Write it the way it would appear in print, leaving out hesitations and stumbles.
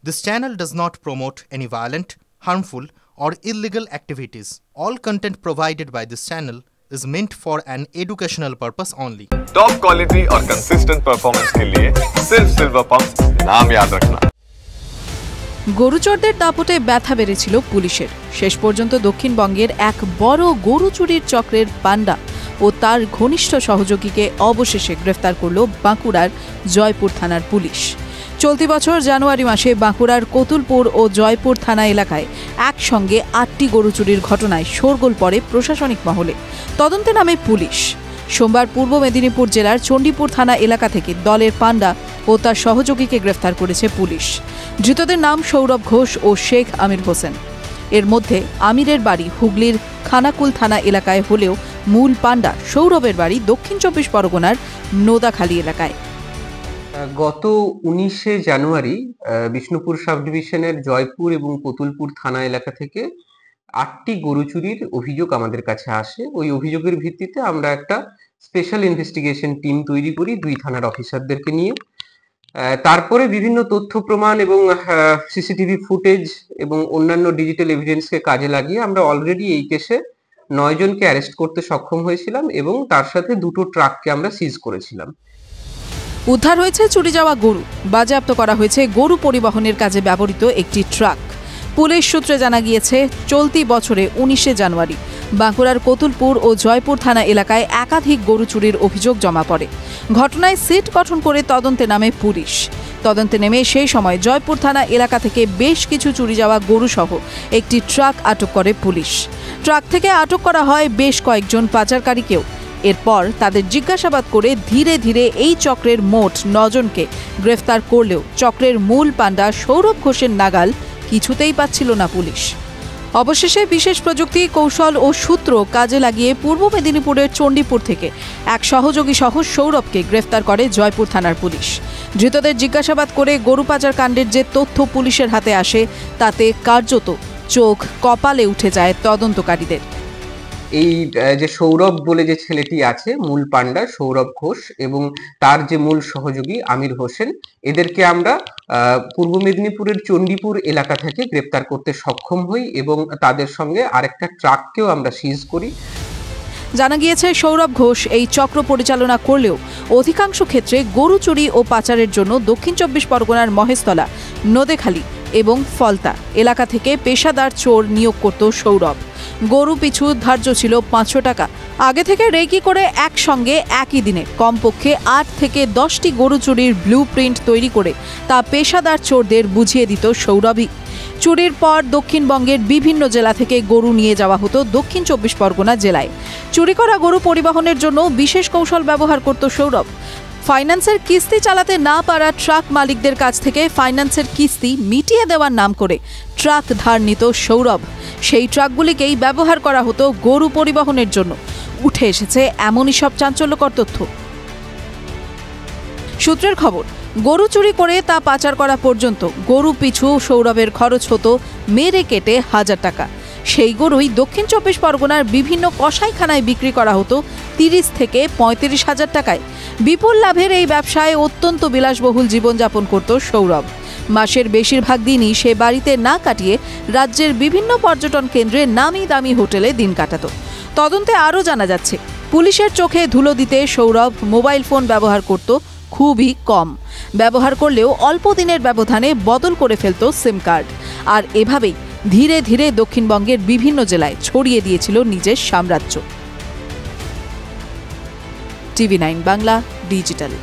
This channel does not promote any violent, harmful, or illegal activities. All content provided by this channel is meant for an educational purpose only. Top quality और consistent performance के लिए सिर्फ silver pump नाम याद रखना। গরুচোরদের দাপটে ব্যথা বেড়েছিল পুলিশের। শেষ পর্যন্ত দক্ষিণবঙ্গের এক বড় গরু চুরির চক্রের পান্ডা ও তার ঘনিষ্ঠ সহযোগীকে অবশেষে গ্রেফতার করল বাঁকুড়ার জয়পুর থানার পুলিশ। চলতি বছর জানুয়ারি মাসে বাঁকুড়ার কতুলপুর ও জয়পুর থানা এলাকায় একসঙ্গে ৮টি গরু চুরির ঘটনায় শোরগোল পড়ে প্রশাসনিক মহলে। তদন্তে নামে পুলিশ। সোমবার পূর্ব মেদিনীপুর জেলার চণ্ডীপুর থানা এলাকা থেকে দলের পান্ডা ও তার সহযোগীকে গ্রেফতার করেছে পুলিশ। ধৃতদের নাম সৌরভ ঘোষ ও শেখ আমির হোসেন। এর মধ্যে আমিরের বাড়ি হুগলির খানাকুল থানা এলাকায় হলেও মূল পান্ডা সৌরভের বাড়ি দক্ষিণ ২৪ পরগনার নোদাখালী এলাকায়। গত 19শে জানুয়ারি বিষ্ণুপুর সাব ডিভিশনের জয়পুর এবং কতুলপুর থানা এলাকা থেকে ৮টি গরু চুরির অভিযোগ আমাদের কাছে আসে। ওই অভিযোগের ভিত্তিতে আমরা একটা স্পেশাল ইনভেস্টিগেশন টিম তৈরি করি ২ থানার অফিসারদেরকে নিয়ে। তারপরে বিভিন্ন তথ্য প্রমাণ এবং সিসিটিভি ফুটেজ এবং অন্যান্য ডিজিটাল এভিডেন্সকে কাজে লাগিয়ে আমরা অলরেডি এই কেসে ৯ জনকে অ্যারেস্ট করতে সক্ষম হয়েছিলাম এবং তার সাথে 2টো ট্রাককে আমরা সিজ করেছিলাম। উদ্ধার হয়েছে চুরি যাওয়া গরু, বাজেয়াপ্ত করা হয়েছে গরু পরিবহনের কাজে ব্যবহৃত একটি ট্রাক। পুলিশ সূত্রে জানা গিয়েছে, চলতি বছরে 19শে জানুয়ারি বাঁকুড়ার কতুলপুর ও জয়পুর থানা এলাকায় একাধিক গরু চুরির অভিযোগ জমা পড়ে। ঘটনায় সিট গঠন করে তদন্তে নামে পুলিশ। তদন্তে নেমে সেই সময় জয়পুর থানা এলাকা থেকে বেশ কিছু চুরি যাওয়া গরু সহ একটি ট্রাক আটক করে পুলিশ। ট্রাক থেকে আটক করা হয় বেশ কয়েকজন পাচারকারীকেও। এরপর তাদের জিজ্ঞাসাবাদ করে ধীরে ধীরে এই চক্রের মোট ৯ জনকে গ্রেফতার করলেও চক্রের মূল পান্ডা সৌরভ ঘোষের নাগাল কিছুতেই পাচ্ছিল না পুলিশ। অবশেষে বিশেষ প্রযুক্তি, কৌশল ও সূত্র কাজে লাগিয়ে পূর্ব মেদিনীপুরের চণ্ডীপুর থেকে এক সহযোগী সহ সৌরভকে গ্রেফতার করে জয়পুর থানার পুলিশ। ধৃতদের জিজ্ঞাসাবাদ করে গরু পাচার কাণ্ডের যে তথ্য পুলিশের হাতে আসে তাতে কার্যত চোখ কপালে উঠে যায় তদন্তকারীদের। এই যে সৌরভ বলে যে ছেলেটি আছে, মূল পান্ডা সৌরভ ঘোষ এবং তার যে মূল সহযোগী আমির হোসেন, এদেরকে আমরা পূর্ব মেদিনীপুরের চণ্ডীপুর এলাকা থেকে গ্রেপ্তার করতে সক্ষম হই এবং তাদের সঙ্গে আরেকটা ট্রাককেও আমরা সিজ করি। জানা গিয়েছে, সৌরভ ঘোষ এই চক্র পরিচালনা করলেও অধিকাংশ ক্ষেত্রে গরু চুরি ও পাচারের জন্য দক্ষিণ ২৪ পরগনার মহেশতলা, নোদেখালী এবং ফলতা এলাকা থেকে পেশাদার চোর নিয়োগ করত সৌরভ। গরু পিছু ধার্য ছিল ৫০০ টাকা। আগে থেকে রেকি করে একসঙ্গে একই দিনে কমপক্ষে ৮ থেকে 10টি গরু চুরির ব্লু প্রিন্ট তৈরি করে তা পেশাদার চোরদের বুঝিয়ে দিত সৌরভই। চুরির পর দক্ষিণবঙ্গের বিভিন্ন জেলা থেকে গরু নিয়ে যাওয়া হতো দক্ষিণ ২৪ পরগনা জেলায়। চুরি করা গরু পরিবহনের জন্য বিশেষ কৌশল ব্যবহার করত সৌরভ। ফাইন্যান্সের কিস্তি চালাতে না পারা ট্রাক মালিকদের কাছ থেকে ফাইন্যান্সের কিস্তি মিটিয়ে দেওয়ার নাম করে ট্রাক ধার নিত সৌরভ। সেই ট্রাকগুলিকেই ব্যবহার করা হতো গরু পরিবহনের জন্য। উঠে এসেছে এমনই সব চাঞ্চল্যকর তথ্য। সূত্রের খবর, গরু চুরি করে তা পাচার করা পর্যন্ত গরু পিছু সৌরভের খরচ হতো মেরে কেটে ১০০০ টাকা। সেই গরুই দক্ষিণ ২৪ পরগনার বিভিন্ন কসাইখানায় বিক্রি করা হতো ৩০ থেকে ৩৫,০০০ টাকায়। বিপুল লাভের এই ব্যবসায় অত্যন্ত বিলাসবহুল জীবনযাপন করত সৌরভ। মাসের বেশিরভাগ দিনই সে বাড়িতে না কাটিয়ে রাজ্যের বিভিন্ন পর্যটন কেন্দ্রে নামি দামি হোটেলে দিন কাটাত। তদন্তে আরও জানা যাচ্ছে, পুলিশের চোখে ধুলো দিতে সৌরভ মোবাইল ফোন ব্যবহার করত খুবই কম। ব্যবহার করলেও অল্প দিনের ব্যবধানে বদল করে ফেলত সিম কার্ড। আর এভাবেই ধীরে ধীরে দক্ষিণবঙ্গের বিভিন্ন জেলায় ছড়িয়ে দিয়েছিল নিজের সাম্রাজ্য। টিভি9 বাংলা ডিজিটাল।